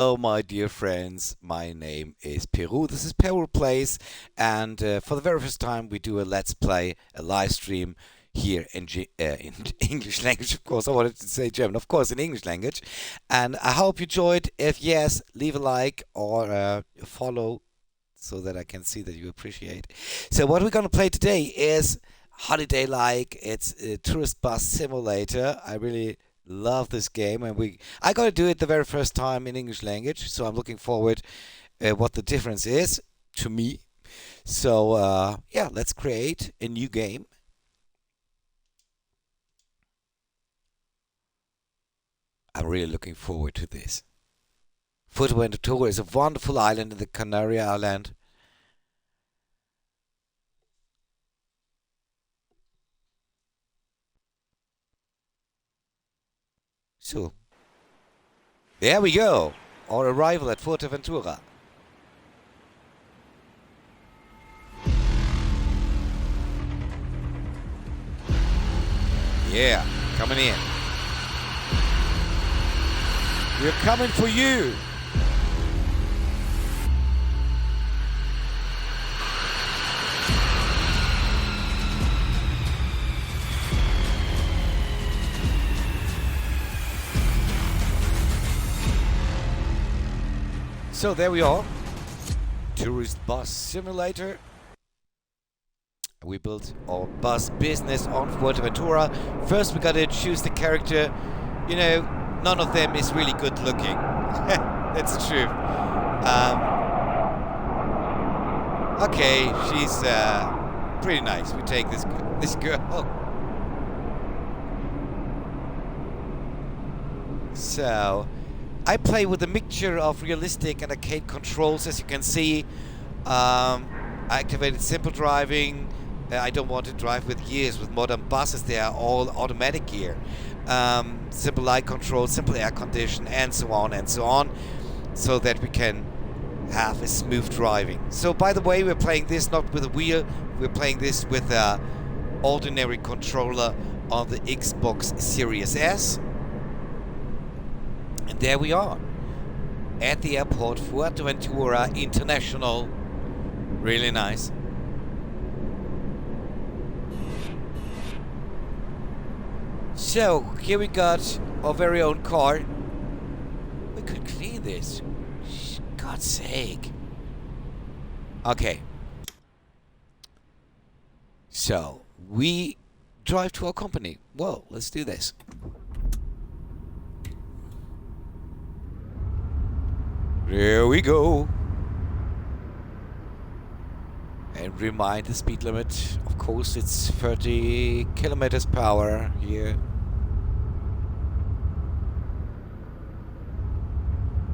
Hello, my dear friends. My name is Peru. This is Peru Plays, and for the very first time, we do a Let's Play, a live stream here in English language. Of course, I wanted to say German. Of course, in English language, and I hope you enjoyed. If yes, leave a like or follow, so that I can see that you appreciate. So, what we're gonna play today is holiday-like. It's a tourist bus simulator. I really love this game, and I got to do it the very first time in English language, so I'm looking forward what the difference is to me. So yeah, let's create a new game. I'm really looking forward to this. Fuerteventura is a wonderful island in the Canary Island. So, there we go. Our arrival at Fuerteventura. Yeah, coming in. We're coming for you. So there we are. Tourist bus simulator. We built our bus business on Fuerteventura. First we gotta choose the character. You know, none of them is really good looking. That's true. Okay, she's pretty nice. We take this girl. So I play with a mixture of realistic and arcade controls, as you can see. I activated simple driving. I don't want to drive with gears. With modern buses, they are all automatic gear. Simple light control, simple air condition, and so on, so that we can have a smooth driving. So, by the way, we're playing this not with a wheel. We're playing this with an ordinary controller on the Xbox Series S. And there we are, at the airport, Fuerteventura International. Really nice. So, here we got our very own car. We could clean this. God's sake. Okay. So, we drive to our company. Well, let's do this. There we go. And remind the speed limit. Of course, it's 30 kilometers per hour here.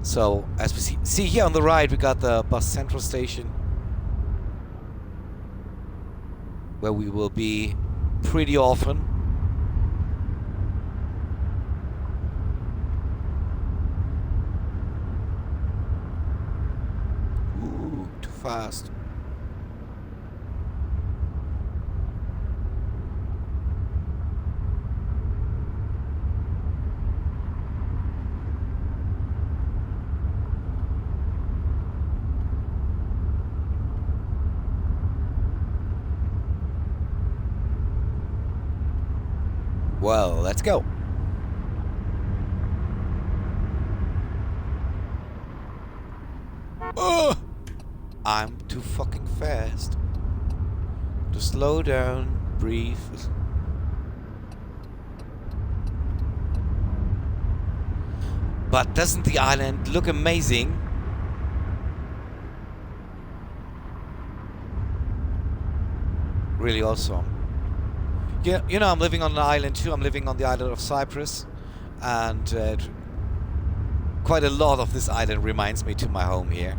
So, as we see here on the right, we got the bus central station, where we will be pretty often. Ooh, too fast. Well, let's go. Oh! I'm too fucking fast. To slow down, breathe. But doesn't the island look amazing? Really awesome. Yeah, you know, I'm living on an island too. I'm living on the island of Cyprus, and quite a lot of this island reminds me to my home here.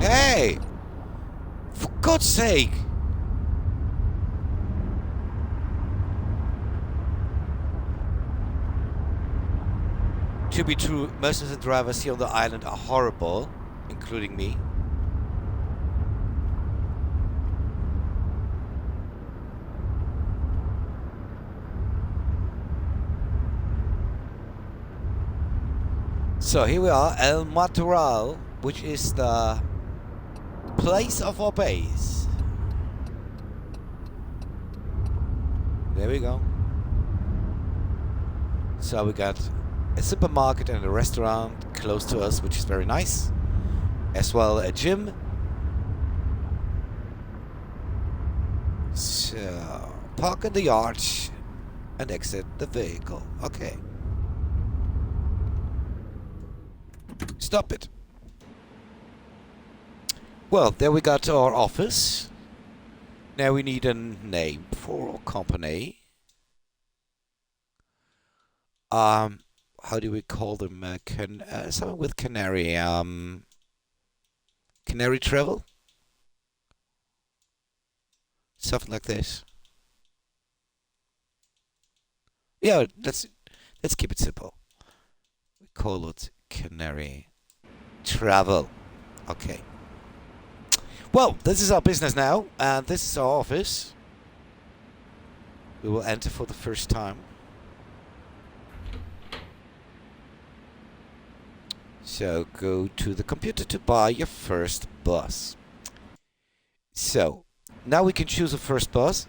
Hey! For God's sake! To be true, most of the drivers here on the island are horrible, including me. So here we are, El Matoral, which is the place of our base. There we go. So we got a supermarket and a restaurant close to us, which is very nice. As well a gym. So park in the yard and exit the vehicle. Okay. Stop it. Well, there we got our office. Now we need a name for our company. How do we call them? Something with Canary. Canary Travel? Something like this. Yeah, let's keep it simple. We call it Canary Travel. Okay. Well, this is our business now, and this is our office. We will enter for the first time. So go to the computer to buy your first bus. So now we can choose a first bus.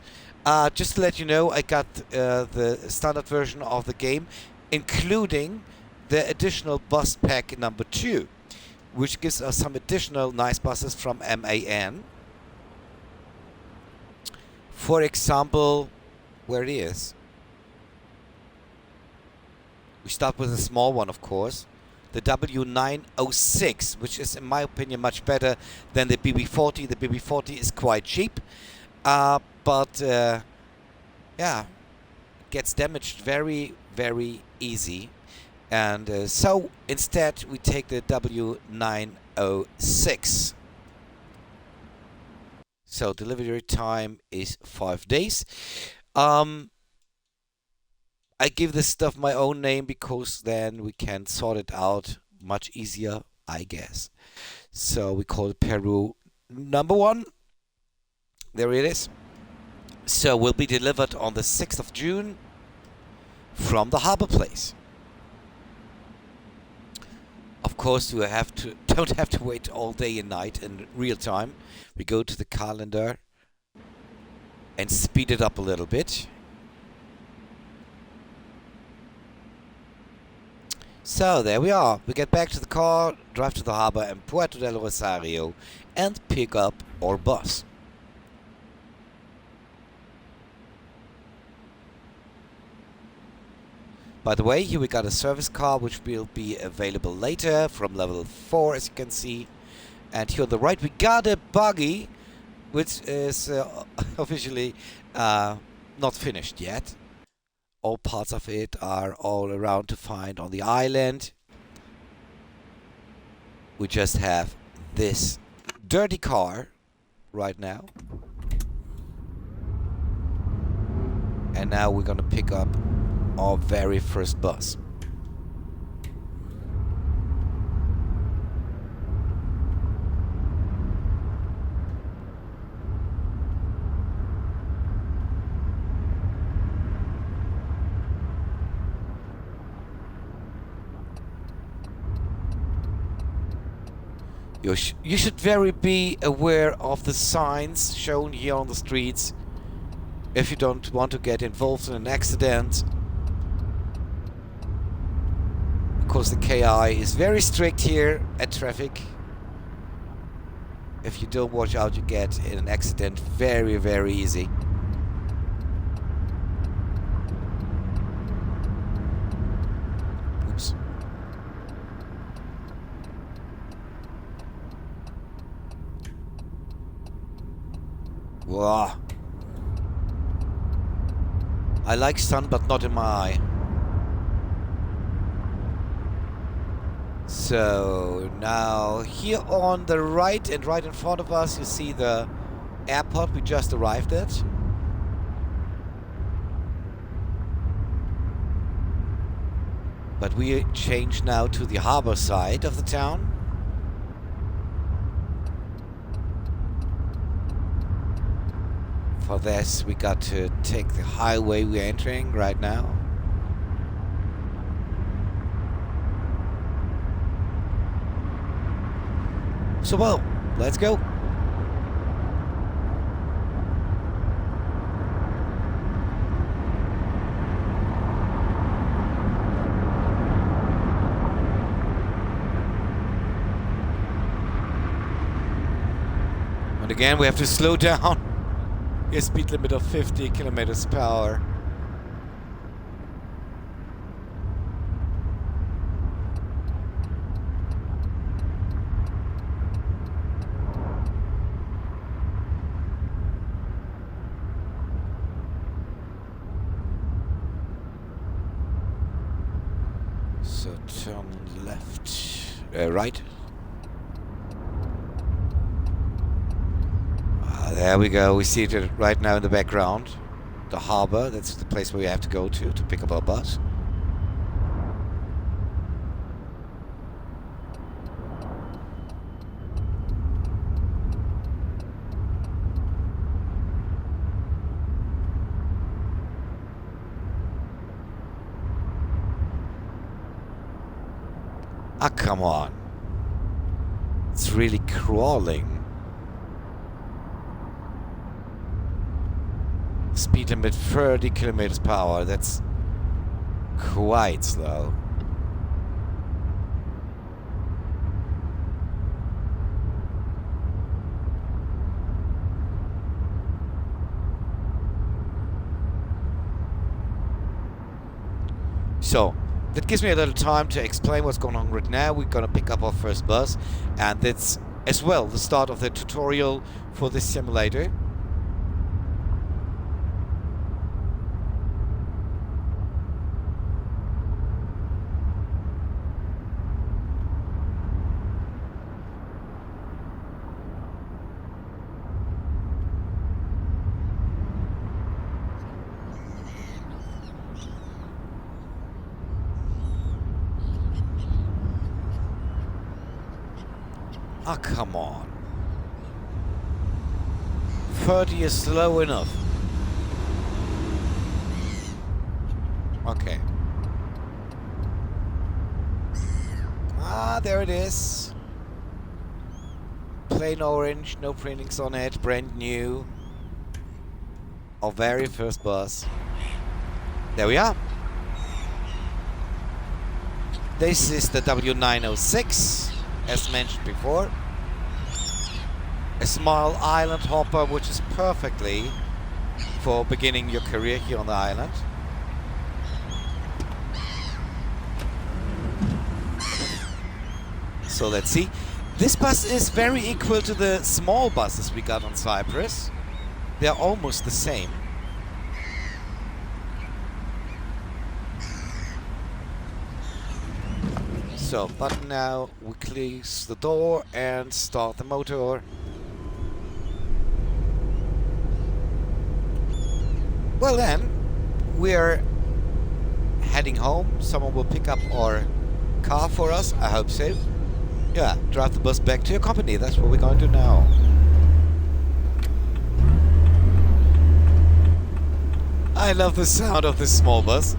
Just to let you know, I got the standard version of the game, including the additional bus pack number 2, which gives us some additional nice buses from MAN. For example, where it is. We start with a small one, of course. The W906, which is, in my opinion, much better than the BB40. The BB40 is quite cheap, but yeah, gets damaged very, very easy. And so instead we take the W906. So delivery time is 5 days. I give this stuff my own name because then we can sort it out much easier, I guess. So we call it Peru number 1. There it is. So will be delivered on the 6th of June from the harbor place. Of course, you don't have to wait all day and night in real time. We go to the calendar and speed it up a little bit. So there we are. We get back to the car, drive to the harbor in Puerto del Rosario, and pick up our bus. By the way, here we got a service car which will be available later from level 4, as you can see. And here on the right we got a buggy which is officially not finished yet. All parts of it are all around to find on the island. We just have this dirty car right now. And now we're gonna pick up our very first bus. You should very be aware of the signs shown here on the streets if you don't want to get involved in an accident. Of course, the KI is very strict here at traffic. If you don't watch out, you get in an accident very, very easy. Oops. Wow. I like sun, but not in my eye. So now here on the right and right in front of us you see the airport we just arrived at. But we change now to the harbor side of the town. For this we got to take the highway we're entering right now. So well, let's go. And again, we have to slow down. Your speed limit of 50 kilometers per hour. So turn left, right. There we go. We see it right now in the background. The harbor. That's the place where we have to go to pick up our bus. Ah, come on. It's really crawling. Speed limit 30 kilometers per hour. That's quite slow. So that gives me a little time to explain what's going on right now. We're gonna pick up our first bus, and that's as well the start of the tutorial for this simulator. Ah, come on. 30 is slow enough. Okay. Ah, there it is. Plain orange, no printings on it, brand new. Our very first bus. There we are. This is the W906. As mentioned before, a small island hopper, which is perfectly for beginning your career here on the island. So let's see. This bus is very equal to the small buses we got on Cyprus. They're almost the same. So, button now, we close the door and start the motor. Well then, we're heading home. Someone will pick up our car for us, I hope so. Yeah, drive the bus back to your company, that's what we're going to do now. I love the sound of this small bus.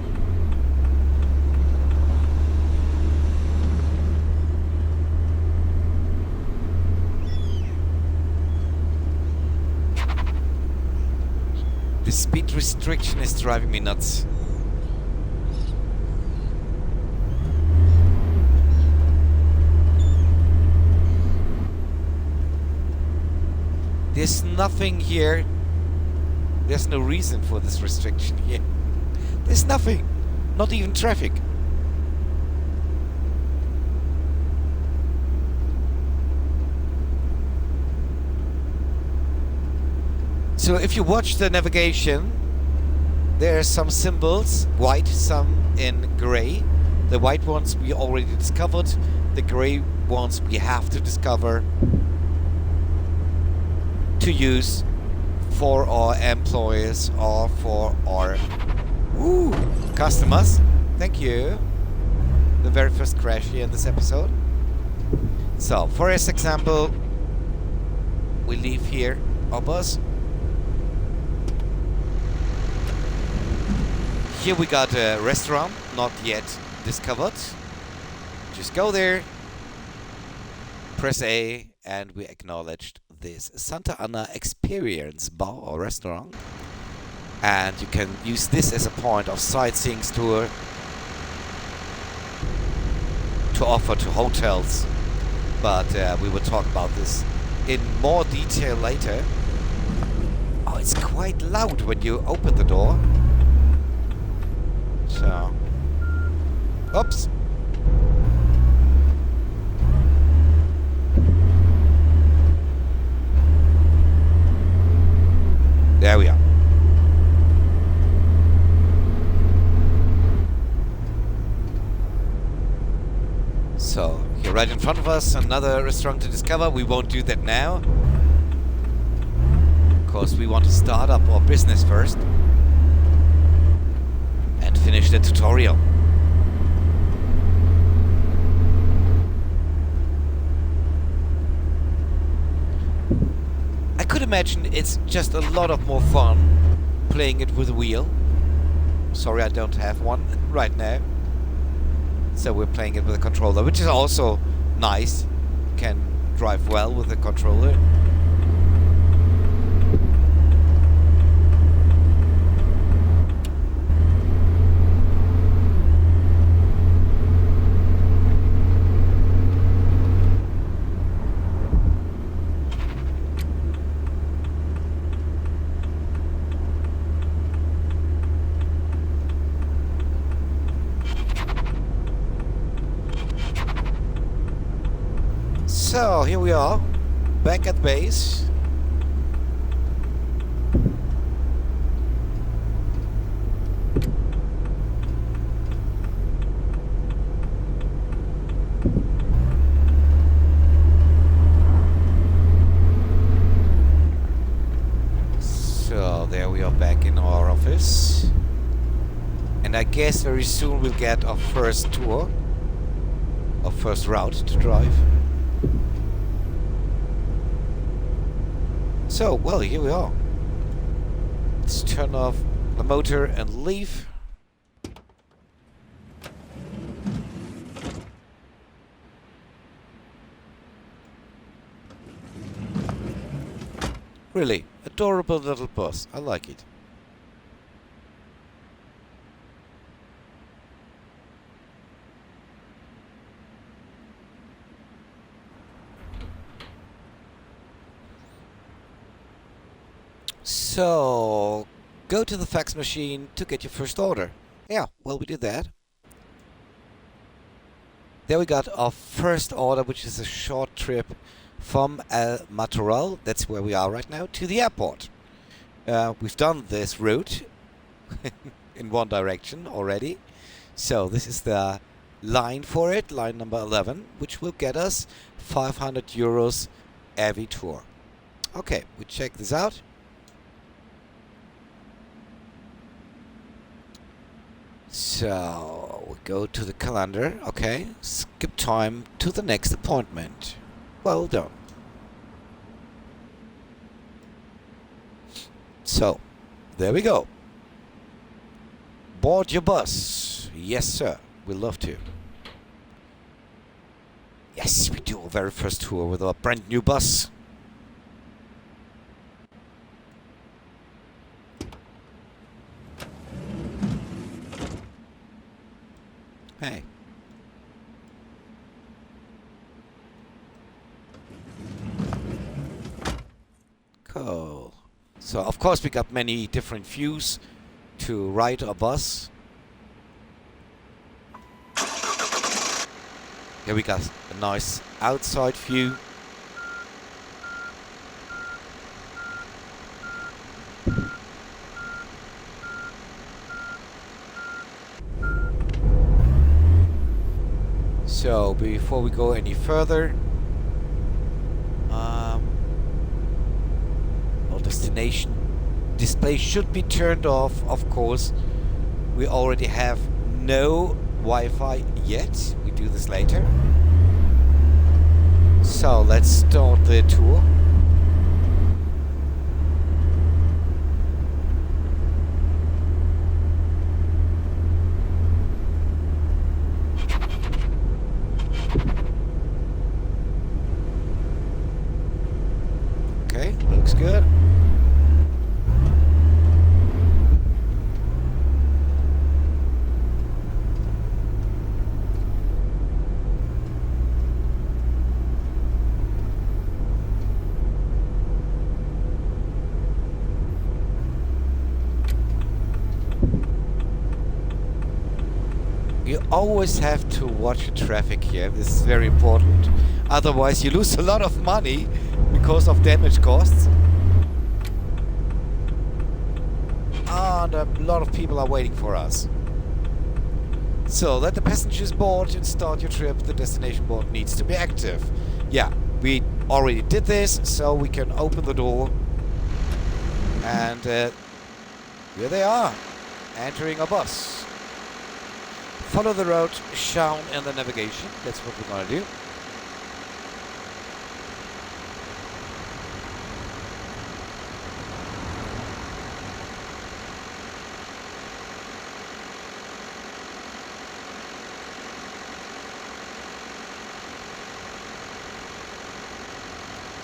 The speed restriction is driving me nuts. There's nothing here. There's no reason for this restriction here. There's nothing. Not even traffic. So if you watch the navigation, there are some symbols, white, some in grey. The white ones we already discovered, the grey ones we have to discover to use for our employees or for our customers. Thank you. The very first crash here in this episode. So, for this example, we leave here our bus. Here we got a restaurant, not yet discovered. Just go there, press A, and we acknowledged this Santa Ana Experience bar or restaurant. And you can use this as a point of sightseeing tour to offer to hotels. But we will talk about this in more detail later. Oh, it's quite loud when you open the door. So, oops. There we are. So, here right in front of us, another restaurant to discover. We won't do that now. Of course, we want to start up our business first. And finish the tutorial. I could imagine it's just a lot of more fun playing it with a wheel. Sorry, I don't have one right now. So we're playing it with a controller, which is also nice. Can drive well with a controller. So, here we are, back at base. So, there we are back in our office. And I guess very soon we'll get our first tour, our first route to drive. So, well, here we are. Let's turn off the motor and leave. Really, adorable little bus. I like it. So, go to the fax machine to get your first order. Yeah, well, we did that. There we got our first order, which is a short trip from El Matorral, that's where we are right now, to the airport. We've done this route in one direction already. So this is the line for it, line number 11, which will get us 500 euros every tour. Okay, we check this out. So, we go to the calendar, okay, skip time to the next appointment. Well done. So, there we go. Board your bus. Yes, sir, we'd love to. Yes, we do our very first tour with our brand new bus. Hey. Cool. So, of course, we got many different views to ride our bus. Here we got a nice outside view. So, before we go any further, our destination display should be turned off, of course. We already have no Wi-Fi yet. We do this later. So, let's start the tour. You always have to watch the traffic here. This is very important. Otherwise, you lose a lot of money because of damage costs. And a lot of people are waiting for us. So, let the passengers board and start your trip. The destination board needs to be active. Yeah, we already did this, so we can open the door. And here they are, entering a bus. Follow the road shown in the navigation. That's what we're gonna do.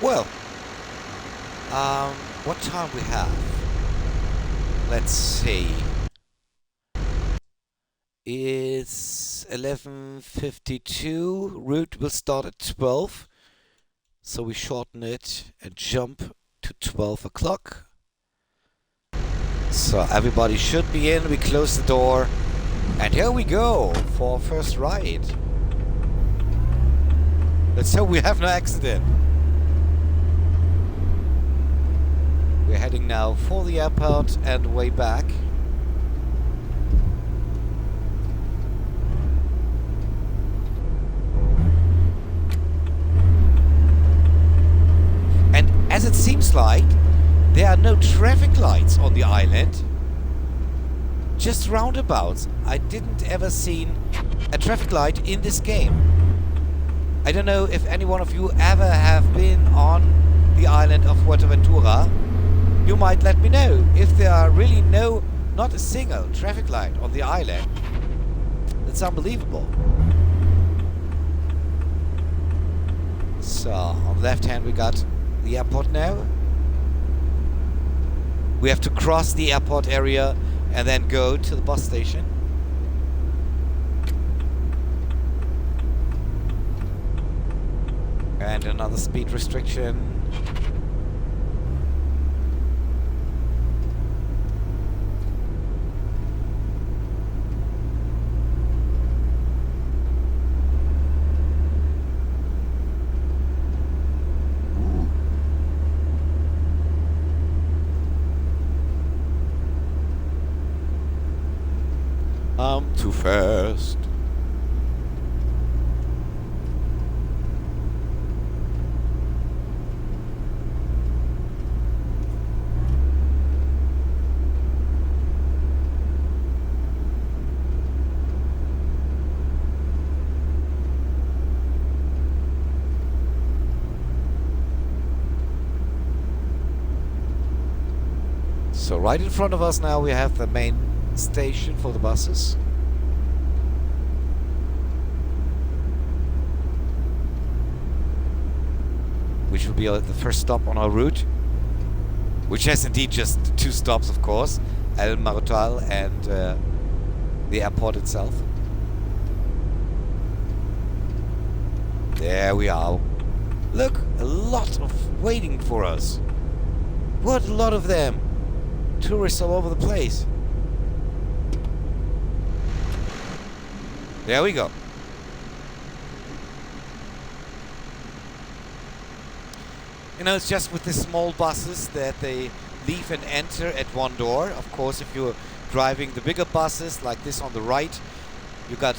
Well, what time we have? Let's see. It's 11:52. Route will start at 12. So we shorten it and jump to 12 o'clock. So everybody should be in. We close the door. And here we go for our first ride. Let's hope we have no accident. We're heading now for the airport and way back. And as it seems like, there are no traffic lights on the island. Just roundabouts. I didn't ever seen a traffic light in this game. I don't know if any one of you ever have been on the island of Fuerteventura. You might let me know if there are really not a single traffic light on the island. That's unbelievable. So, on the left hand we got the airport now. We have to cross the airport area and then go to the bus station. And another speed restriction. I'm too fast. So right in front of us now we have the main station for the buses. Which will be the first stop on our route. Which has indeed just 2 stops, of course. El Marotal and the airport itself. There we are. Look, a lot of waiting for us. What a lot of them. Tourists all over the place. There we go. You know, it's just with the small buses that they leave and enter at one door. Of course, if you're driving the bigger buses like this on the right, you got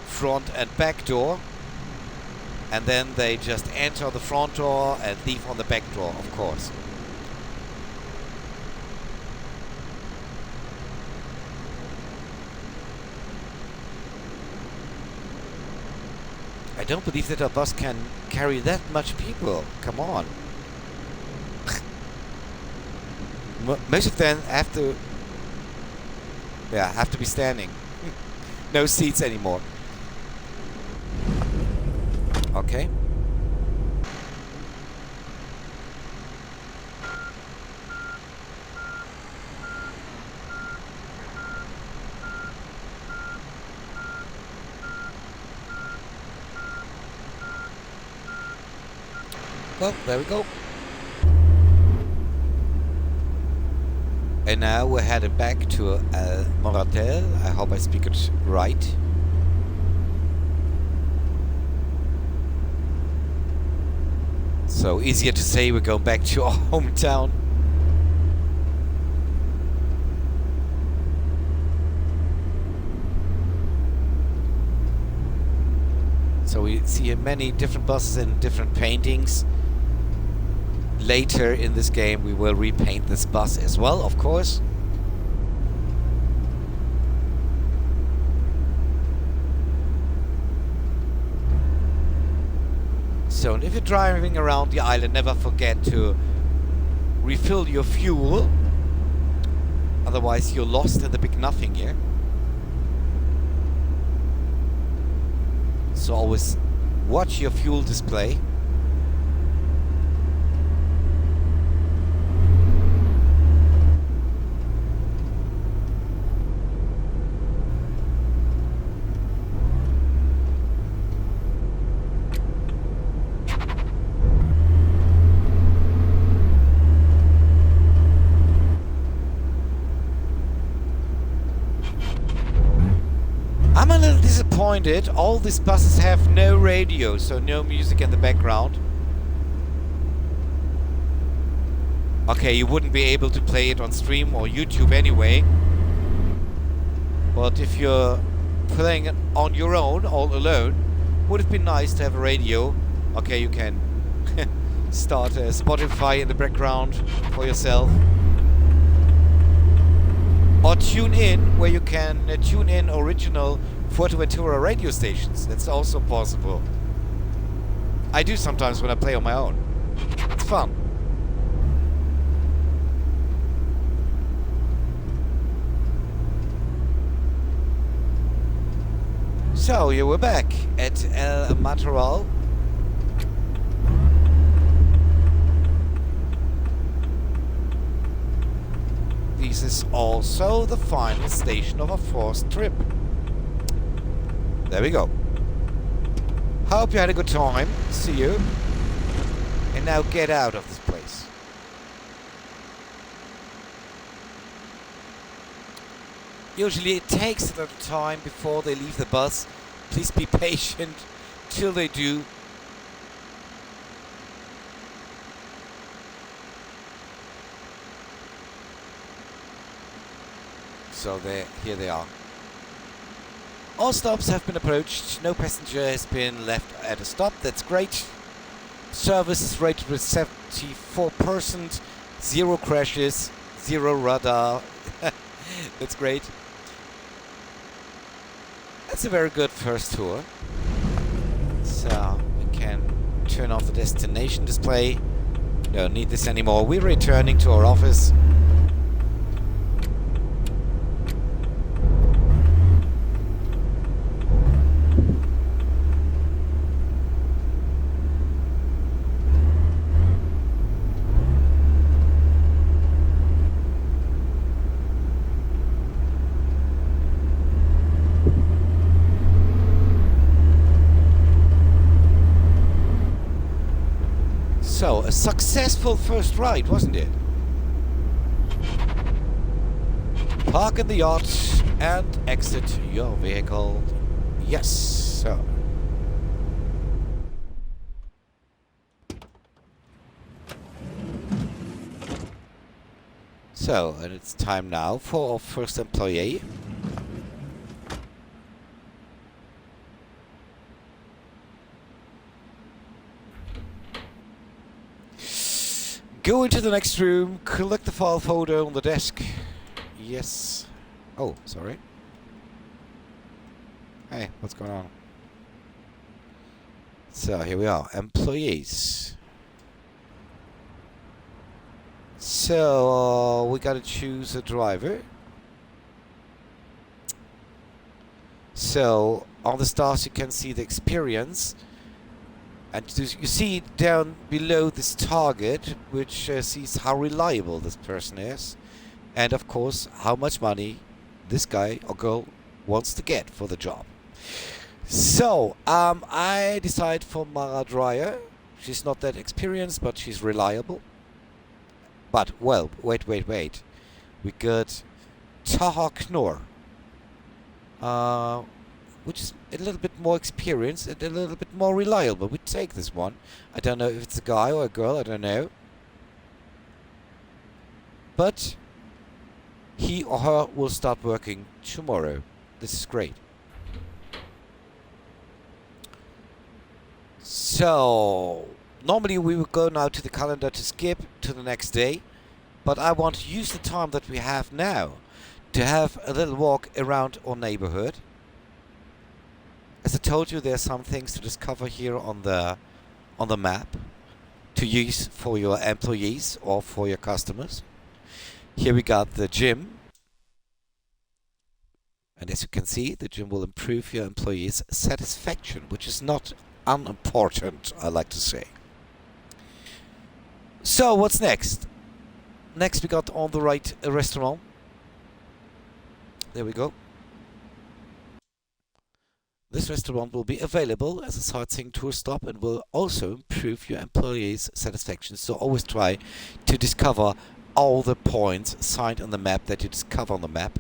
front and back door. And then they just enter the front door and leave on the back door, of course. I don't believe that a bus can carry that much people. Come on. Most of them have to be standing. No seats anymore. Okay. Well, there we go. And now we're headed back to El Moratel. I hope I speak it right. So easier to say we're going back to our hometown. So we see many different buses and different paintings. Later in this game we will repaint this bus as well, of course. So if you're driving around the island, never forget to refill your fuel. Otherwise you're lost in the big nothing here. So always watch your fuel display. I'm a little disappointed. All these buses have no radio, so no music in the background. Okay, you wouldn't be able to play it on stream or YouTube anyway. But if you're playing it on your own, all alone, would it be nice to have a radio? Okay, you can start Spotify in the background for yourself. Or tune in, where you can tune in original Fuerteventura radio stations. That's also possible. I do sometimes when I play on my own. It's fun. So, here we're back at El Matorral. This is also the final station of our first trip. There we go. Hope you had a good time. See you. And now get out of this place. Usually it takes a little time before they leave the bus. Please be patient till they do. So here they are. All stops have been approached. No passenger has been left at a stop. That's great. Service is rated with 74%. 0 crashes. 0 radar. That's great. That's a very good first tour. So we can turn off the destination display. Don't need this anymore. We're returning to our office. So, a successful first ride, wasn't it? Park in the yacht and exit your vehicle. Yes, sir. So, and it's time now for our first employee. Go into the next room, collect the file folder on the desk. Yes. Oh, sorry. Hey, what's going on? So, here we are. Employees. So, we gotta choose a driver. So, on the stars you can see the experience. And you see down below this target, which sees how reliable this person is. And of course, how much money this guy or girl wants to get for the job. So, I decide for Mara Dreyer. She's not that experienced, but she's reliable. But, well, wait. We got Taha Knorr. which is a little bit more experienced and a little bit more reliable. We take this one. I don't know if it's a guy or a girl, I don't know. But he or her will start working tomorrow. This is great. So, normally we would go now to the calendar to skip to the next day, but I want to use the time that we have now to have a little walk around our neighborhood. As I told you, there are some things to discover here on the map to use for your employees or for your customers. Here we got the gym. And as you can see, the gym will improve your employees' satisfaction, which is not unimportant, I like to say. So, what's next? Next we got on the right a restaurant. There we go. This restaurant will be available as a sightseeing tour stop and will also improve your employees' satisfaction. So always try to discover all the points signed on the map that you discover on the map.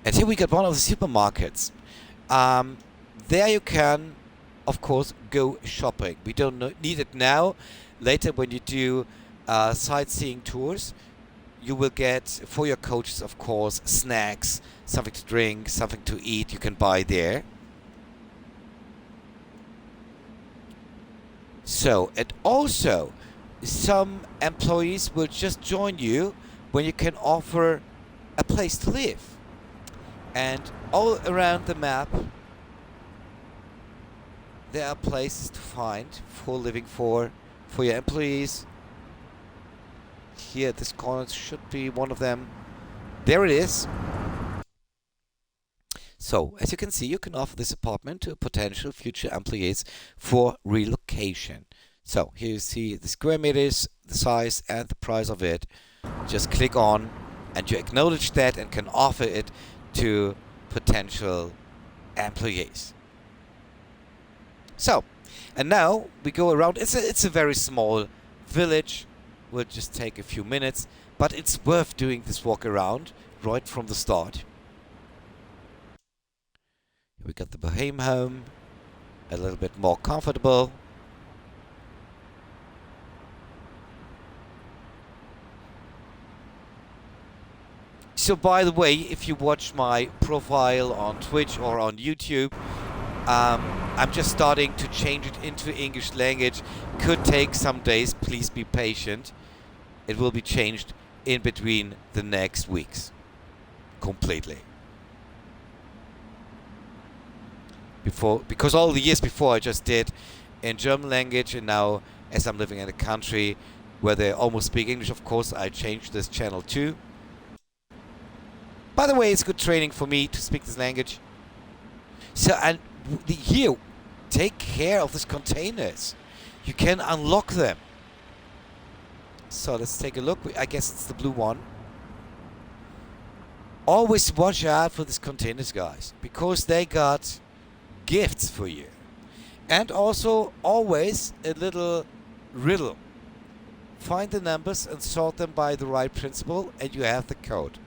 And here we got one of the supermarkets. There you can, of course, go shopping. We don't need it now. Later when you do sightseeing tours, you will get, for your coaches, of course, snacks, something to drink, something to eat you can buy there. So, and also, some employees will just join you when you can offer a place to live. And all around the map, there are places to find for living for your employees. Here, this corner should be one of them. There it is. So, as you can see, you can offer this apartment to potential future employees for relocation. So, here you see the square meters, the size, and the price of it. Just click on, and you acknowledge that and can offer it to potential employees. So, and now we go around. It's a very small village. Will just take a few minutes, but it's worth doing this walk around right from the start. We got the Bohem home, a little bit more comfortable. So by the way, if you watch my profile on Twitch or on YouTube, I'm just starting to change it into English language. Could take some days, please be patient. It will be changed in between the next weeks. Completely. Because all the years before I just did in German language, and now as I'm living in a country where they almost speak English, of course, I changed this channel too. By the way, it's good training for me to speak this language. So, and here, take care of these containers. You can unlock them. So let's take a look. I guess it's the blue one. Always watch out for these containers, guys, because they got gifts for you. And also, always a little riddle. Find the numbers and sort them by the right principle, and you have the code.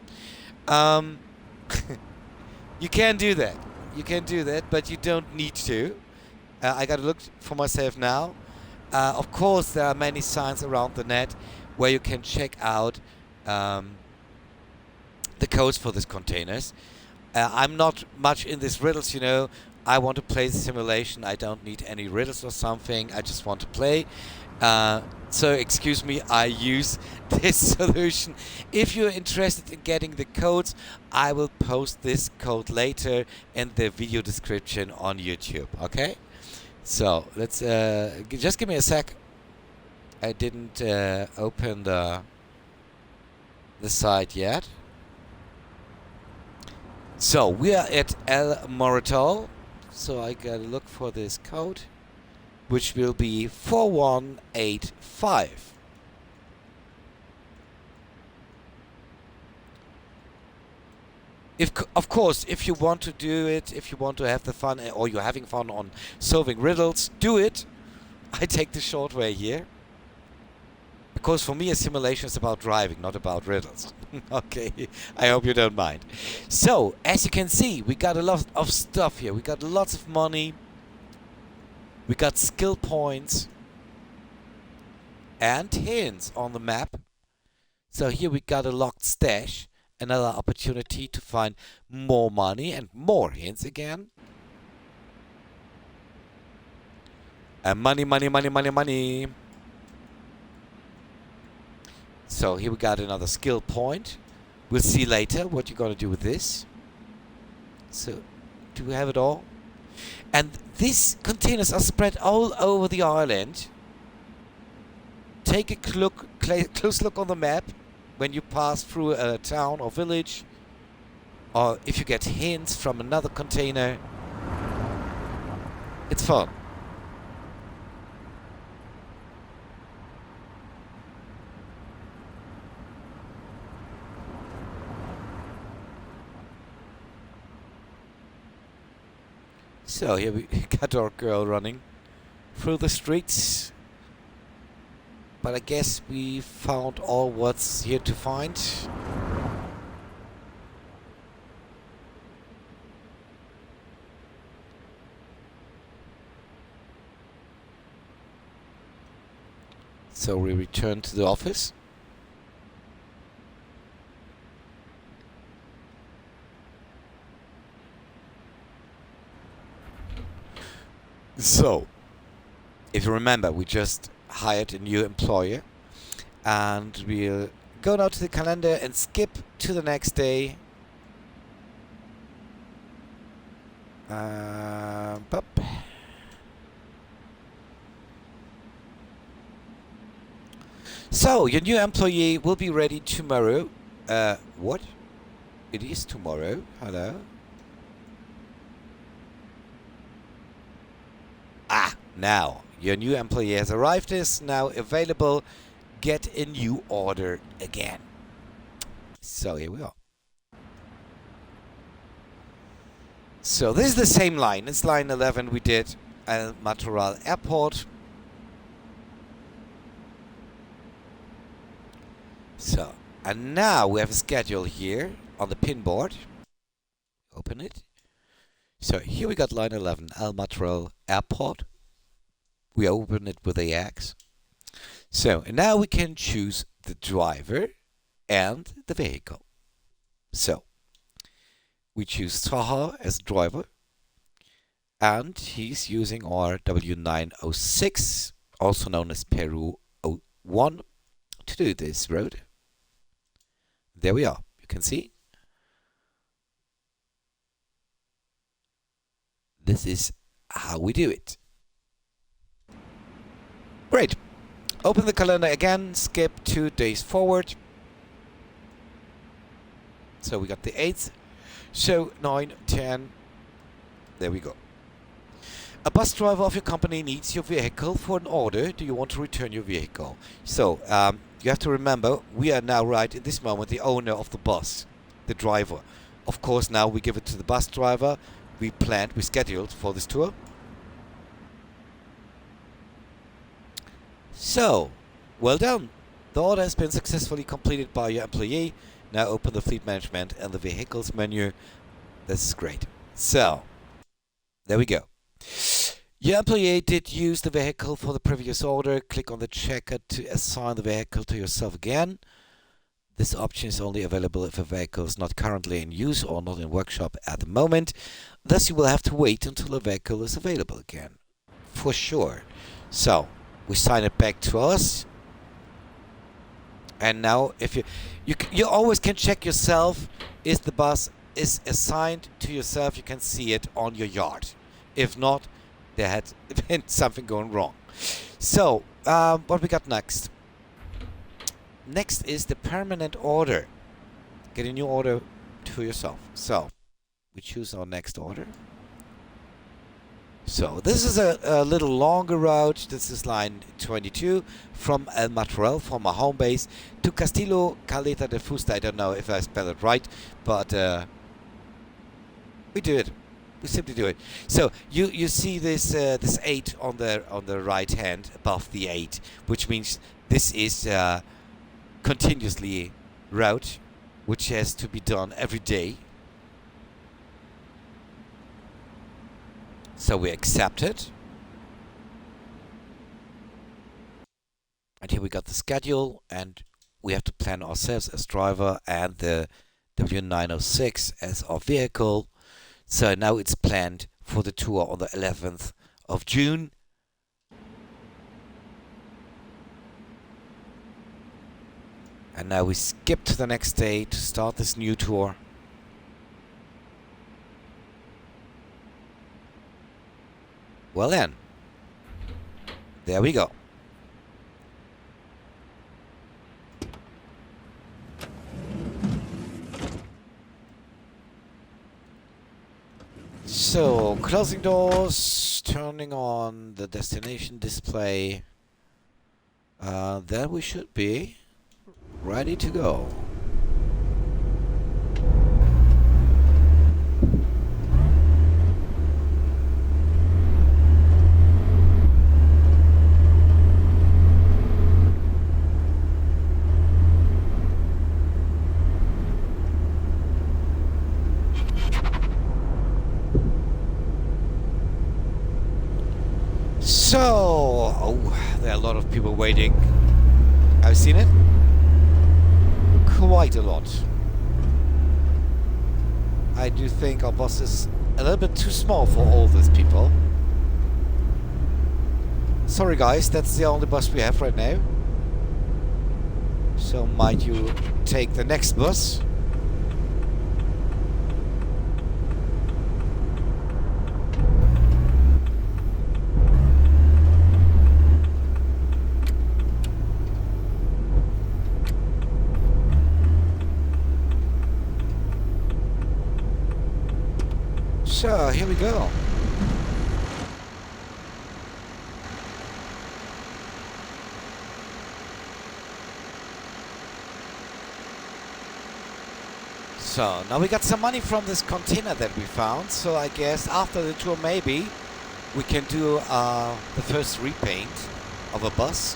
You can do that. You can do that, but you don't need to. I gotta look for myself now. Of course, there are many signs around the net where you can check out the codes for these containers. I'm not much in these riddles, you know. I want to play the simulation. I don't need any riddles or something. I just want to play. So excuse me, I use this solution. If you're interested in getting the codes, I will post this code later in the video description on YouTube. Okay? So let's just give me a sec. I didn't open the site yet. So we are at El Moratal. So I gotta look for this code, which will be 4185. Of course, if you want to do it, if you want to have the fun, or you're having fun on solving riddles, do it. I take the short way here, Because for me, a simulation is about driving, not about riddles. Okay, I hope you don't mind. So, as you can see, we got a lot of stuff here. We got lots of money. We got skill points. And hints on the map. So here we got a locked stash. Another opportunity to find more money and more hints again. And money, money, money, money, money. So here we got another skill point. We'll see later what you're going to do with this. So, do we have it all? And these containers are spread all over the island. Take a close look on the map when you pass through a town or village. Or if you get hints from another container. It's fun. So here we got our girl running through the streets. But I guess we found all what's here to find. So we return to the office. So, if you remember, we just hired a new employer, and we'll go now to the calendar and skip to the next day. So, your new employee will be ready tomorrow. What? It is tomorrow. Hello? Ah, now. Your new employee has arrived, is now available. Get a new order again. So here we are. So this is the same line. It's line 11 we did at Matoral Airport. So, and now we have a schedule here on the pin board. Open it. So here we got line 11, Al Matoral Airport. We open it with AX. So, and now we can choose the driver and the vehicle. So, we choose Taha as driver, and he's using our W906, also known as Peru 01, to do this road. There we are. You can see. This is how we do it. Great. Open the calendar again, skip 2 days forward. So we got the 8th. So 9, 10. There we go. A bus driver of your company needs your vehicle for an order. Do you want to return your vehicle? So you have to remember, we are now right in this moment the owner of the bus, the driver. Of course, now we give it to the bus driver. We scheduled for this tour. So, well done. The order has been successfully completed by your employee. Now open the fleet management and the vehicles menu. This is great. So, there we go. Your employee did use the vehicle for the previous order. Click on the checker to assign the vehicle to yourself again. This option is only available if a vehicle is not currently in use or not in workshop at the moment. Thus, you will have to wait until a vehicle is available again. For sure. So, we sign it back to us. And now, if you always can check yourself, is the bus is assigned to yourself, you can see it on your yard. If not, there had been something going wrong. So, what we got next? Next is the permanent order. Get a new order to yourself. So, we choose our next order. So, this is a little longer route. This is line 22 from El Matoral, from our home base, to Castillo Caleta de Fusta. I don't know if I spell it right, but we do it. We simply do it. So you see this this 8 on the right hand above the 8, which means this is continuously route, which has to be done every day. So we accept it. And here we got the schedule, and we have to plan ourselves as driver and the W906 as our vehicle. So now it's planned for the tour on the 11th of June. And now we skip to the next day to start this new tour. Well then, there we go. So, closing doors, turning on the destination display. Then we should be ready to go. So, oh, there are a lot of people waiting. I've seen it. Quite a lot. I do think our bus is a little bit too small for all these people. Sorry guys, that's the only bus we have right now. So might you take the next bus? So, here we go. So, now we got some money from this container that we found, so I guess after the tour maybe we can do the first repaint of a bus.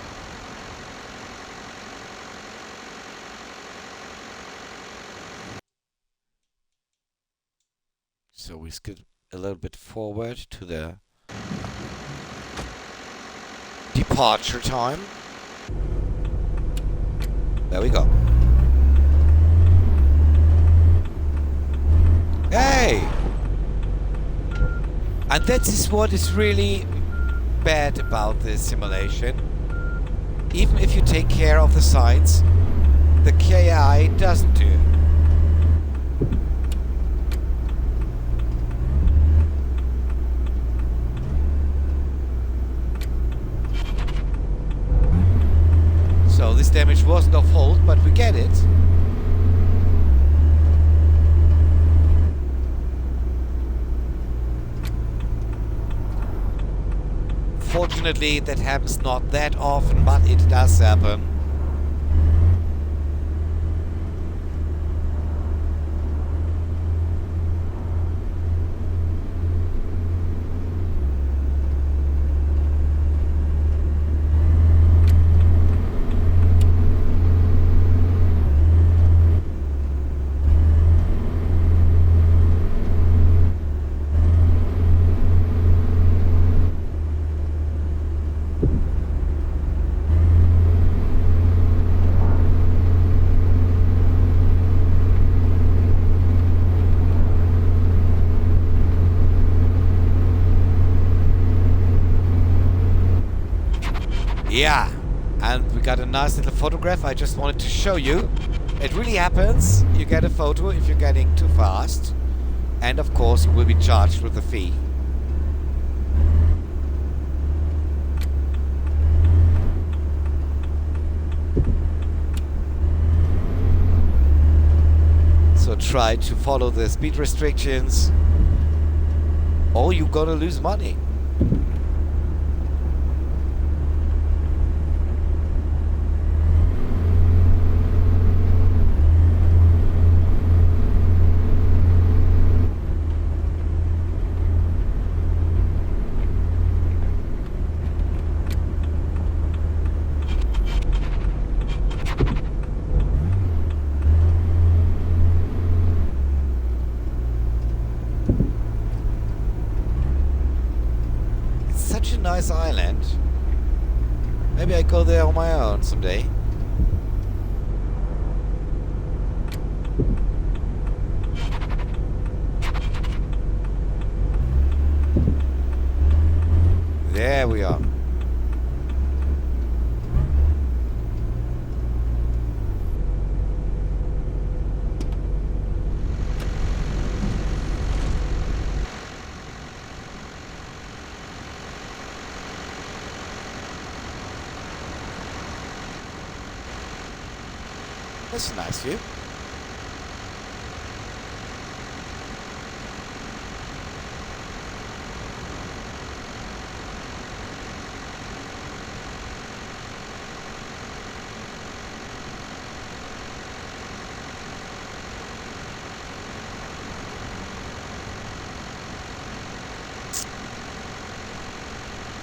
So we skip a little bit forward to the departure time. There we go. Hey! And that is what is really bad about this simulation. Even if you take care of the signs, the KI doesn't do it. So this damage wasn't our fault, but we get it. Fortunately, that happens not that often, but it does happen. Yeah, and we got a nice little photograph I just wanted to show you. It really happens. You get a photo if you're getting too fast. And of course you will be charged with a fee. So try to follow the speed restrictions or you're gonna lose money. nice island. Maybe I go there on my own someday. There we are. That's a nice view.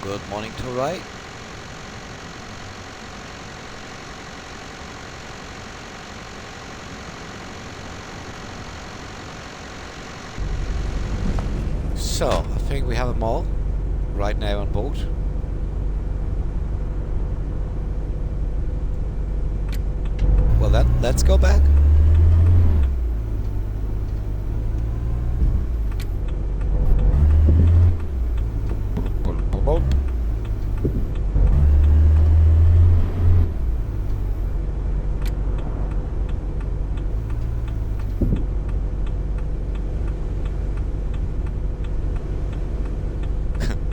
Good morning to right. So, I think we have them all right now on board. Well then, let's go back.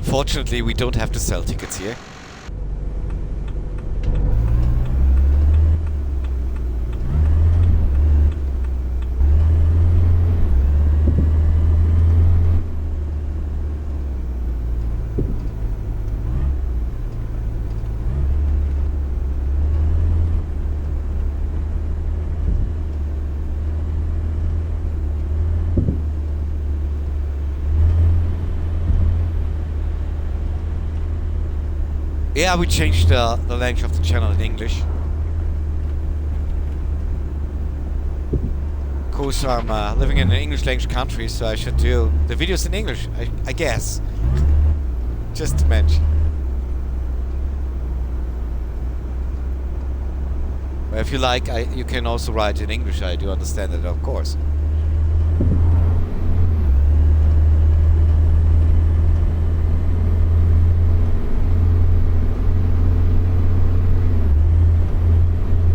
Fortunately, we don't have to sell tickets here. Yeah, we changed the language of the channel in English. Of course, I'm living in an English language country, so I should do the videos in English, I guess. Just to mention. But if you like, you can also write in English. I do understand it, of course.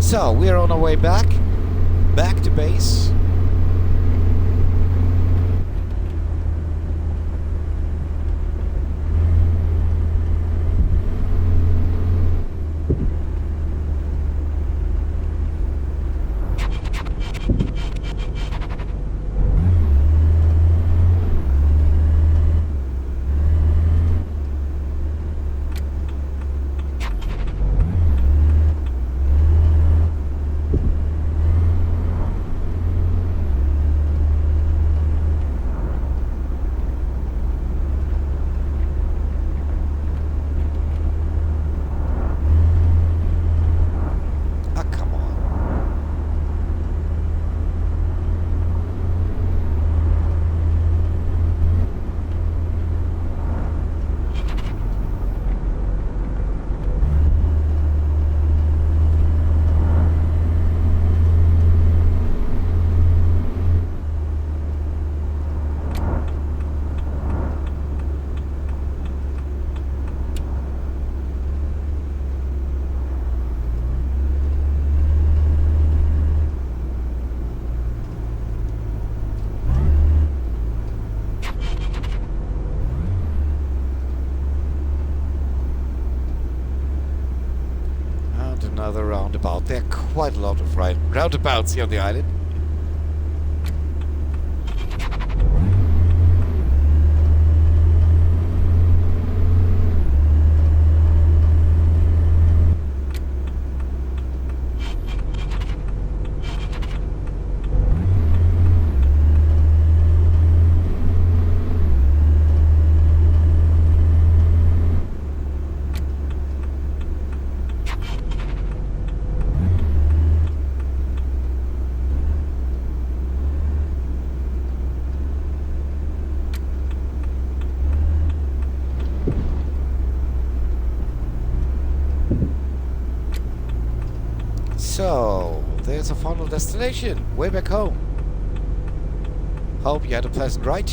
So, we're on our way back to base. Another roundabout. There are quite a lot of roundabouts here on the island. So, there's a final destination. Way back home. Hope you had a pleasant ride.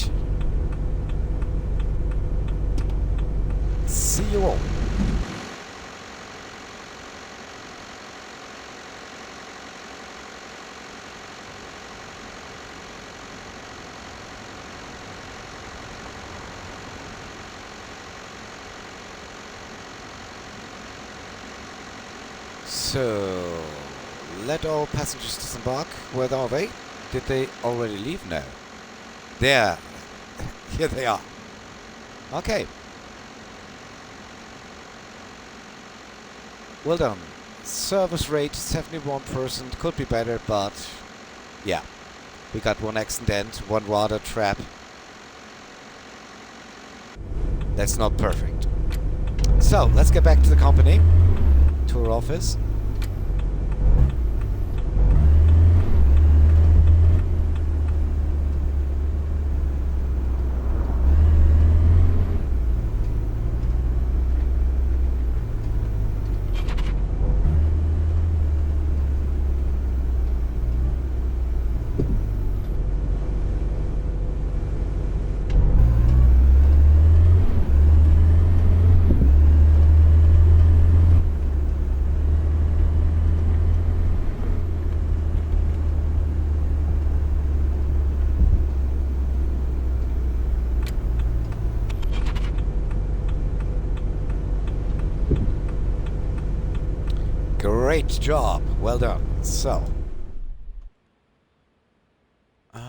See you all. So, let all passengers disembark. Where are they? Did they already leave? No. There. Here they are. Okay. Well done. Service rate 71%. Could be better, but yeah. We got one accident, one water trap. That's not perfect. So, let's get back to the company. To our office. Great job. Well done. So. The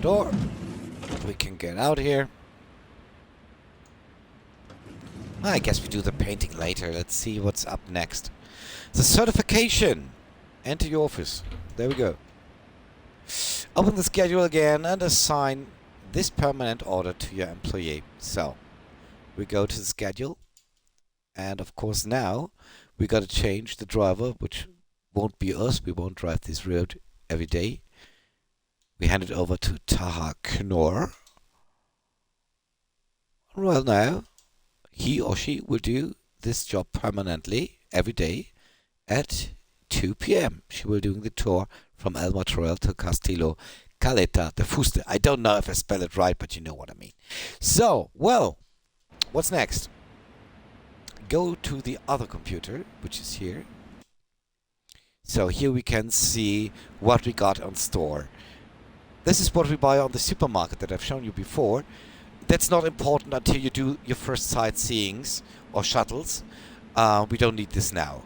door. We can get out here. I guess we do the painting later. Let's see what's up next. The certification. Enter your office. There we go. Open the schedule again and assign this permanent order to your employee. So, we go to the schedule. And of course now we got to change the driver, which won't be us. We won't drive this road every day. We hand it over to Taha Knorr. Well, now he or she will do this job permanently every day at 2 p.m. She will do the tour from El Motorel to Castillo Caleta de Fuste. I don't know if I spell it right, but you know what I mean. So, well, what's next? Go to the other computer, which is here. So here we can see what we got on store. This is what we buy on the supermarket that I've shown you before. That's not important until you do your first sightseeings or shuttles. We don't need this now.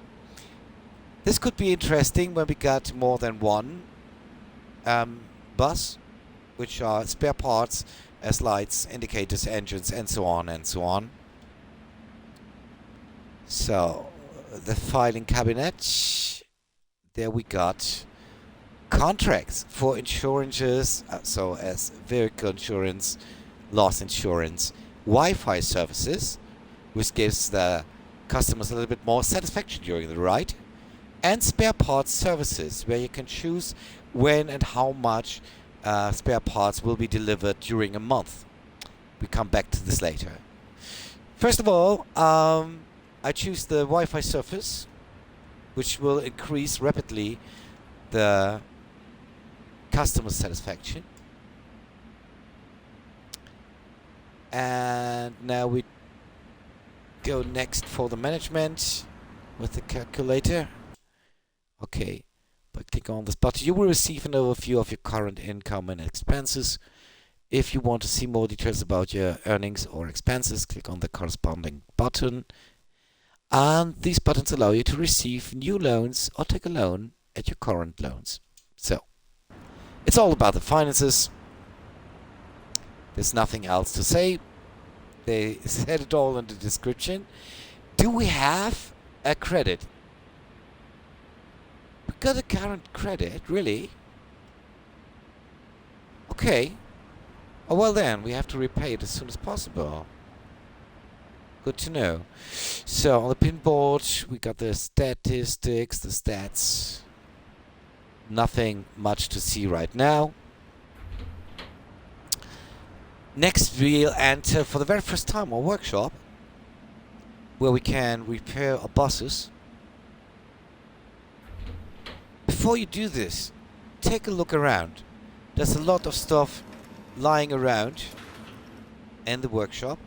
This could be interesting when we got more than one bus, which are spare parts as lights, indicators, engines, and so on and so on. So, the filing cabinet, there we got contracts for insurances, so as vehicle insurance, loss insurance, Wi-Fi services, which gives the customers a little bit more satisfaction during the ride, and spare parts services, where you can choose when and how much spare parts will be delivered during a month. We come back to this later. First of all, I choose the Wi-Fi service, which will increase rapidly the customer satisfaction. And now we go next for the management with the calculator. Okay, by clicking on this button, you will receive an overview of your current income and expenses. If you want to see more details about your earnings or expenses, click on the corresponding button. And these buttons allow you to receive new loans or take a loan at your current loans. So, it's all about the finances. There's nothing else to say. They said it all in the description. Do we have a credit? We got a current credit, really? Okay. Oh, well then, we have to repay it as soon as possible. Good to know. So on the pinboard, we got the statistics, the stats. Nothing much to see right now. Next, we'll enter for the very first time our workshop, where we can repair our buses. before you do this, take a look around. There's a lot of stuff lying around in the workshop.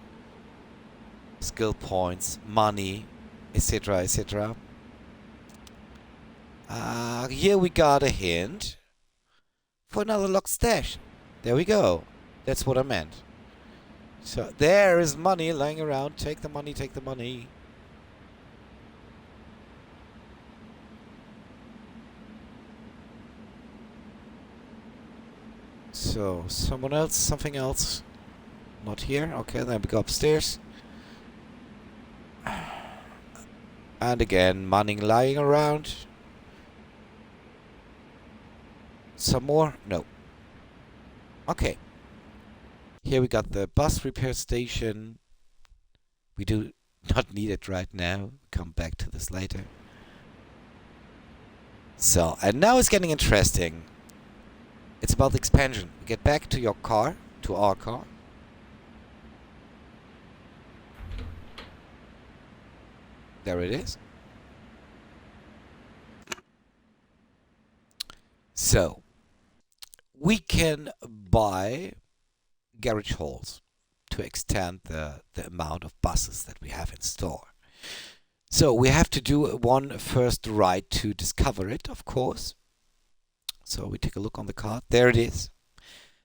Skill points, money, etc, etc. Here we got a hint for another locked stash. There we go. That's what I meant. So there is money lying around. Take the money, take the money. So, someone else, something else. Not here. Okay, then we go upstairs. And again, money lying around. Some more? No. Okay. Here we got the bus repair station. We do not need it right now. Come back to this later. So, and now it's getting interesting. It's about the expansion. Get back to your car, to our car. There it is. So, we can buy garage halls to extend the amount of buses that we have in store. So, we have to do one first ride to discover it, of course. So we take a look on the card. There it is.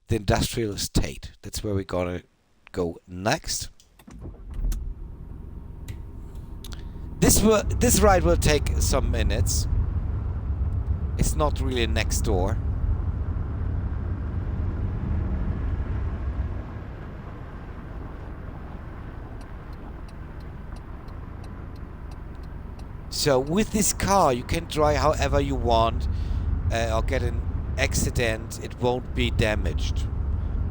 The industrial estate. That's where we're gonna go next. This ride will take some minutes. It's not really next door. So with this car you can drive however you want. Or get an accident, it won't be damaged.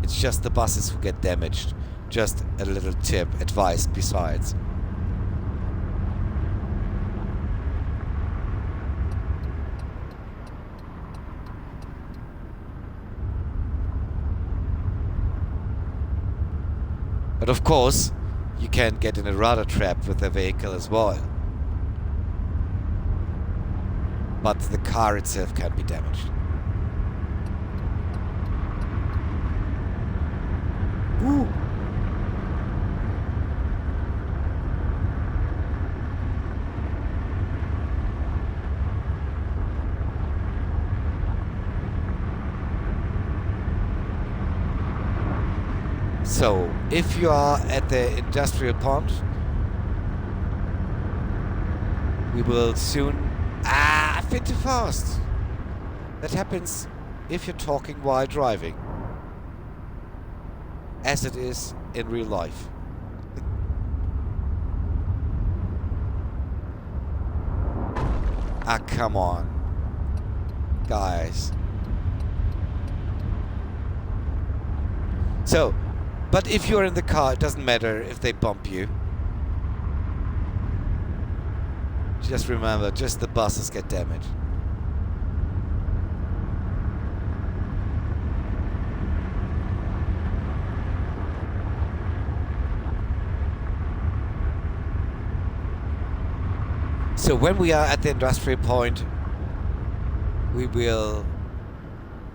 It's just the buses who get damaged. Just a little tip, advice besides. But of course, you can get in a rudder trap with the vehicle as well. But the car itself can be damaged. Ooh. So, if you are at the industrial pond, we will soon... I fit too fast. That happens if you're talking while driving, as it is in real life. Ah, come on, guys. So, but if you're in the car, it doesn't matter if they bump you. Just remember, just the buses get damaged. So when we are at the industrial point, we will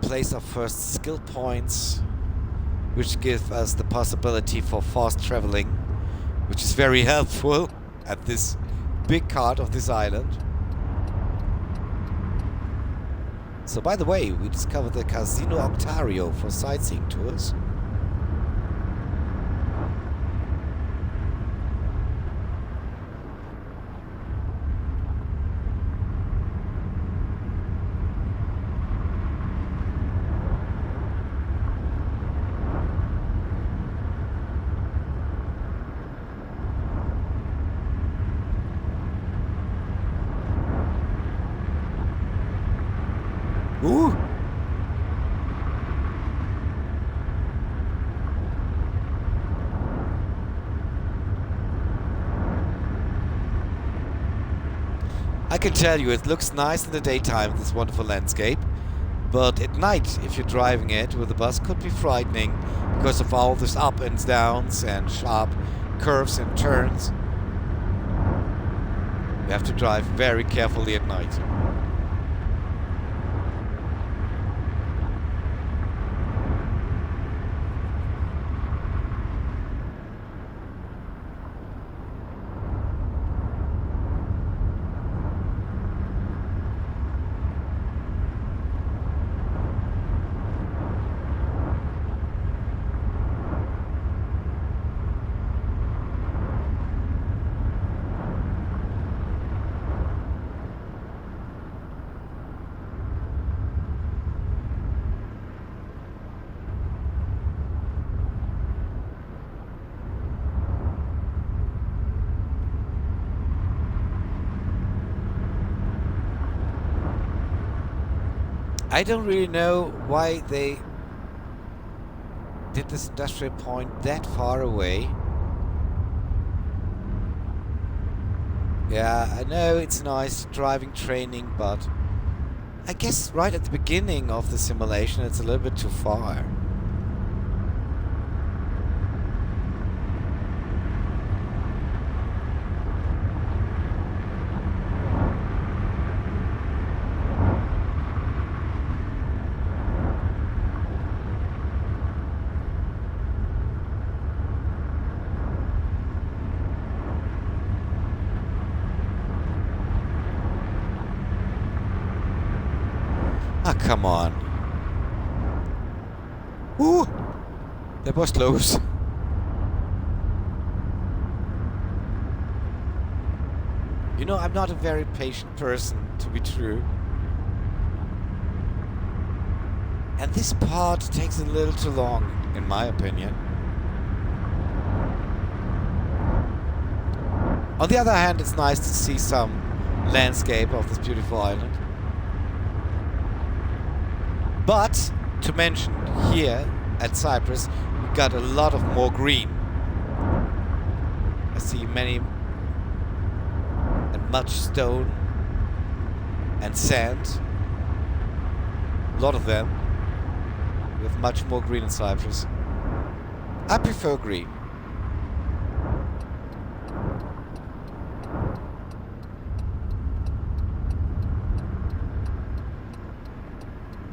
place our first skill points, which give us the possibility for fast traveling, which is very helpful at this big part of this island. So by the way, we discovered the Casino Ontario for sightseeing tours. Ooh! I can tell you, it looks nice in the daytime, this wonderful landscape, but at night, if you're driving it with a bus, could be frightening because of all this up and downs and sharp curves and turns. You have to drive very carefully at night. I don't really know why they did this industrial point that far away. Yeah, I know it's nice driving training, but I guess right at the beginning of the simulation it's a little bit too far. Ah, come on. Woo! That was close. You know, I'm not a very patient person, to be true. And this part takes a little too long, in my opinion. On the other hand, it's nice to see some landscape of this beautiful island. But, to mention, here at Cyprus, we got a lot of more green. I see many and much stone and sand. A lot of them. We have much more green in Cyprus. I prefer green.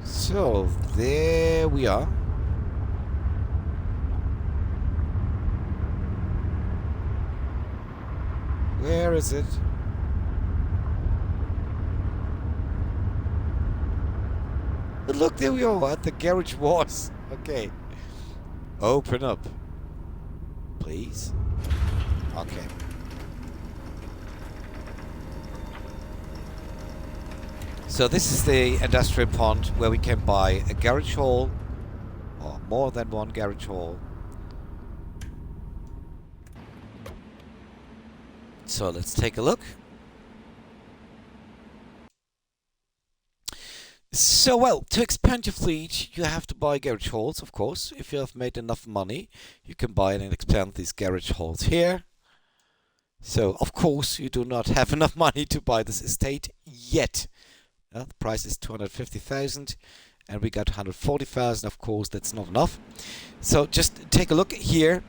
So, there we are. Where is it? But look, there we are at the garage walls. Okay. Open up. Please. Okay. So this is the industrial pond where we can buy a garage hall, or more than one garage hall. So let's take a look. So, well, to expand your fleet, you have to buy garage halls, of course. If you have made enough money, you can buy and expand these garage halls here. So, of course, you do not have enough money to buy this estate yet. The price is 250,000 and we got 140,000. Of course, that's not enough. So just take a look here.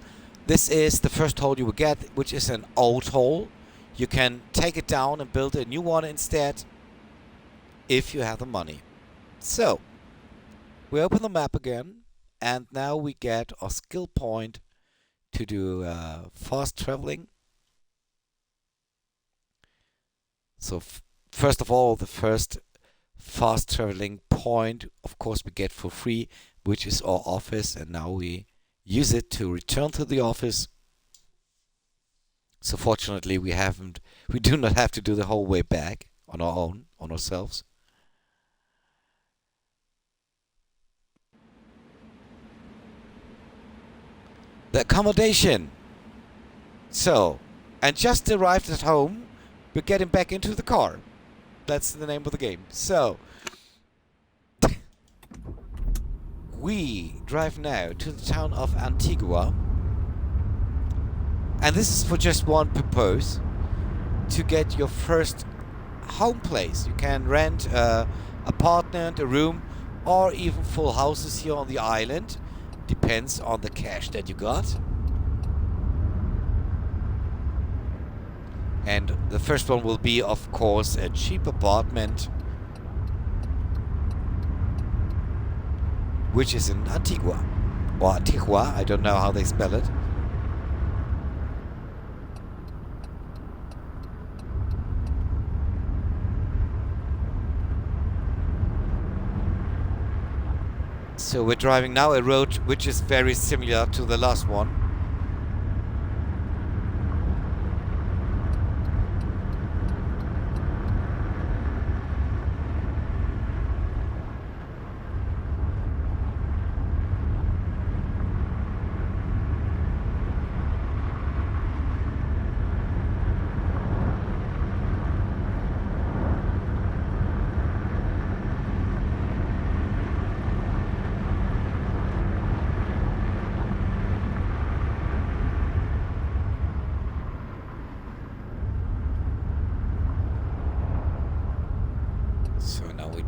This is the first hole you will get, which is an old hole. You can take it down and build a new one instead if you have the money. So we open the map again and now we get our skill point to do fast traveling. So first of all, the first fast traveling point, of course, we get for free, which is our office, and now we use it to return to the office. So fortunately, we do not have to do the whole way back on our own, on ourselves. The accommodation. So, and just arrived at home, we're getting back into the car. That's the name of the game. So, we drive now to the town of Antigua. And this is for just one purpose, to get your first home place. You can rent an apartment, a room, or even full houses here on the island. Depends on the cash that you got. And the first one will be, of course, a cheap apartment, which is in Antigua, or Antigua, I don't know how they spell it. So we're driving now a road which is very similar to the last one.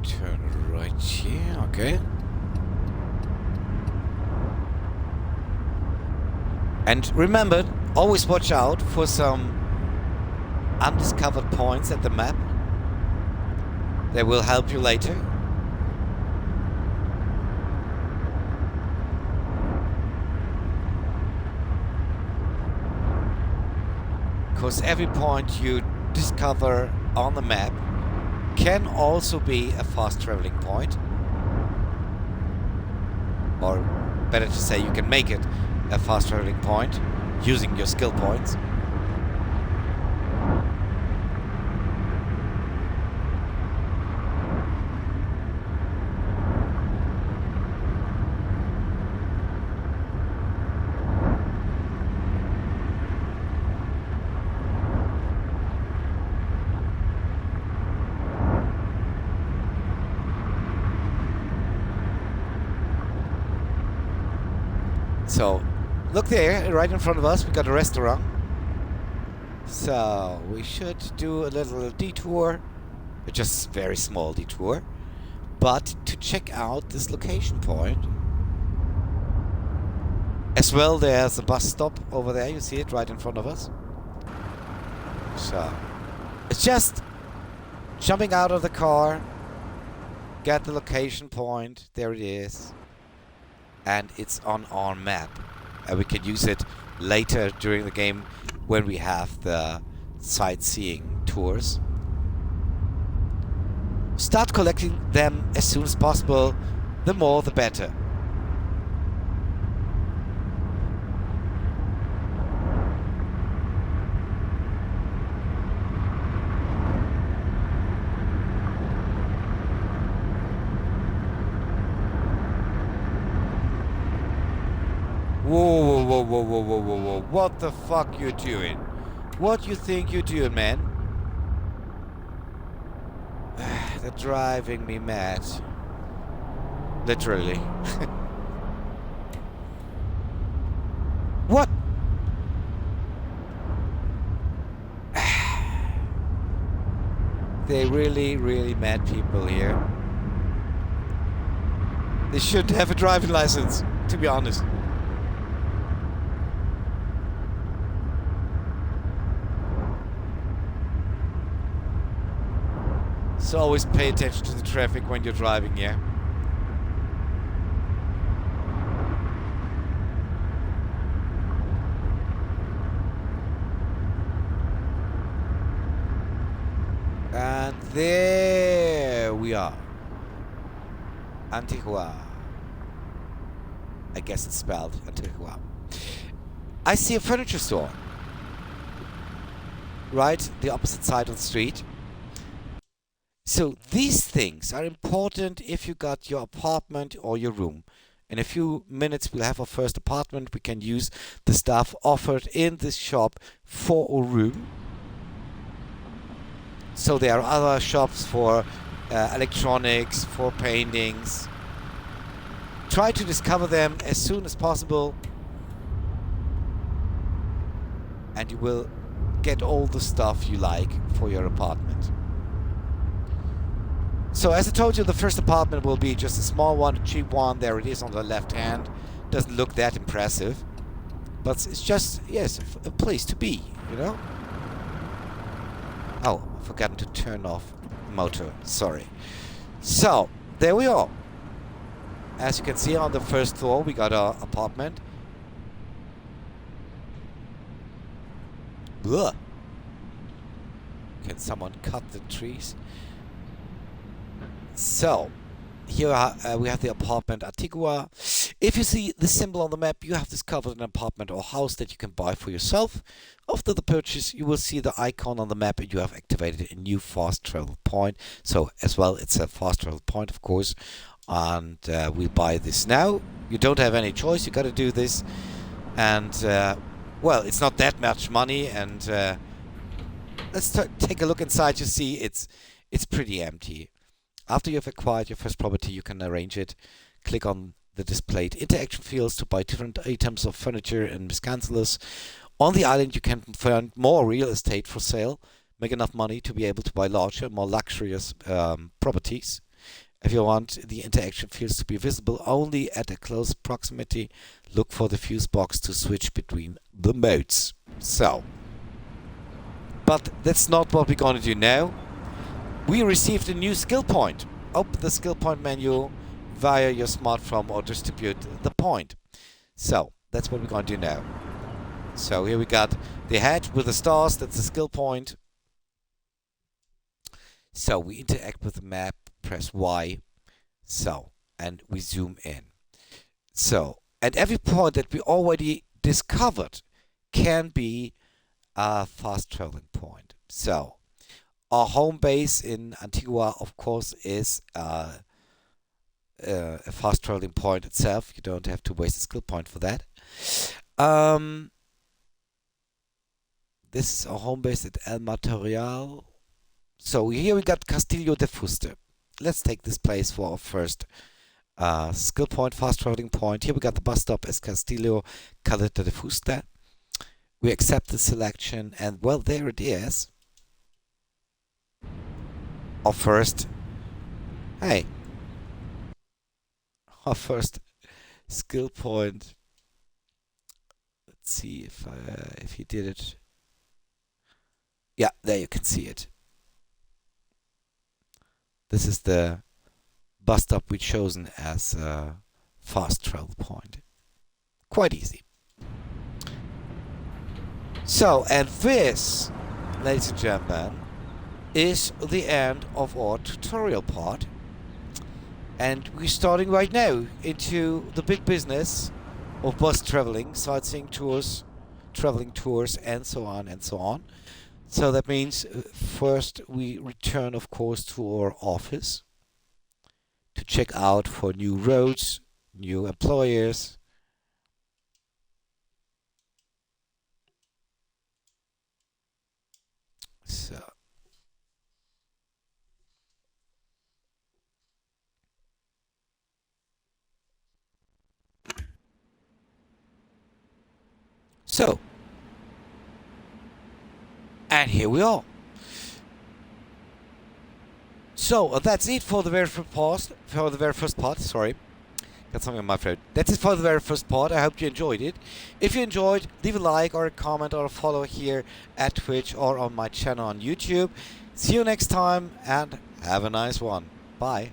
turn right here, okay. And remember, always watch out for some undiscovered points at the map. They will help you later. Because every point you discover on the map can also be a fast traveling point. Or better to say, you can make it a fast traveling point using your skill points. So, look there, right in front of us, we got a restaurant. So, we should do a little detour, just a very small detour, but to check out this location point. As well, there's a bus stop over there, you see it right in front of us. So, it's just jumping out of the car, get the location point, there it is. And it's on our map. And we can use it later during the game when we have the sightseeing tours. Start collecting them as soon as possible. The more, the better. Whoa, whoa, whoa, whoa, whoa, whoa, whoa, what the fuck you doing? What you think you're doing, man? They're driving me mad. Literally. What? They really, really mad people here. They shouldn't have a driving license, to be honest. So always pay attention to the traffic when you're driving here. And there we are. Antigua. I guess it's spelled Antigua. I see a furniture store. Right, the opposite side of the street. So these things are important if you got your apartment or your room. In a few minutes we'll have our first apartment. We can use the stuff offered in this shop for a room. So there are other shops for electronics, for paintings. Try to discover them as soon as possible. And you will get all the stuff you like for your apartment. So as I told you, the first apartment will be just a small one, a cheap one. There it is on the left hand. Doesn't look that impressive. But it's just, yes, a place to be, you know? Oh, I've forgotten to turn off the motor. Sorry. So, there we are. As you can see on the first floor, we got our apartment. Ugh. Can someone cut the trees? So, here we have the apartment Antigua. If you see the symbol on the map, you have discovered an apartment or house that you can buy for yourself. After the purchase, you will see the icon on the map and you have activated a new fast travel point. So, as well, it's a fast travel point, of course. And we'll buy this now. You don't have any choice, you got to do this. And, well, it's not that much money. And let's take a look inside. You see, it's pretty empty. After you've acquired your first property, you can arrange it. Click on the displayed interaction fields to buy different items of furniture and miscancelous. On the island, you can find more real estate for sale. Make enough money to be able to buy larger, more luxurious properties. If you want the interaction fields to be visible only at a close proximity, look for the fuse box to switch between the modes. So, but that's not what we're going to do now. We received a new skill point. Open the skill point menu via your smartphone or distribute the point. So, that's what we're going to do now. So here we got the head with the stars, that's the skill point. So we interact with the map, press Y, so, and we zoom in. So, and every point that we already discovered can be a fast traveling point. So, our home base in Antigua, of course, is a fast traveling point itself. You don't have to waste a skill point for that. This is our home base at El Material. So here we got Castillo de Fuste. Let's take this place for our first skill point, fast traveling point. Here we got the bus stop as Castillo Caleta de Fuste. We accept the selection, and well, there it is. Our first, hey, our first skill point. Let's see if he did it. Yeah, there you can see it. This is the bus stop we've chosen as a fast travel point. Quite easy. So, and this, ladies and gentlemen, is the end of our tutorial part. And we're starting right now into the big business of bus traveling, sightseeing tours, traveling tours, and so on and so on. So that means first we return, of course, to our office to check out for new roads, new employers. So, and here we are. So that's it for the very first part. Sorry, got something in my throat. That's it for the very first part. I hope you enjoyed it. If you enjoyed, leave a like or a comment or a follow here at Twitch or on my channel on YouTube. See you next time and have a nice one. Bye.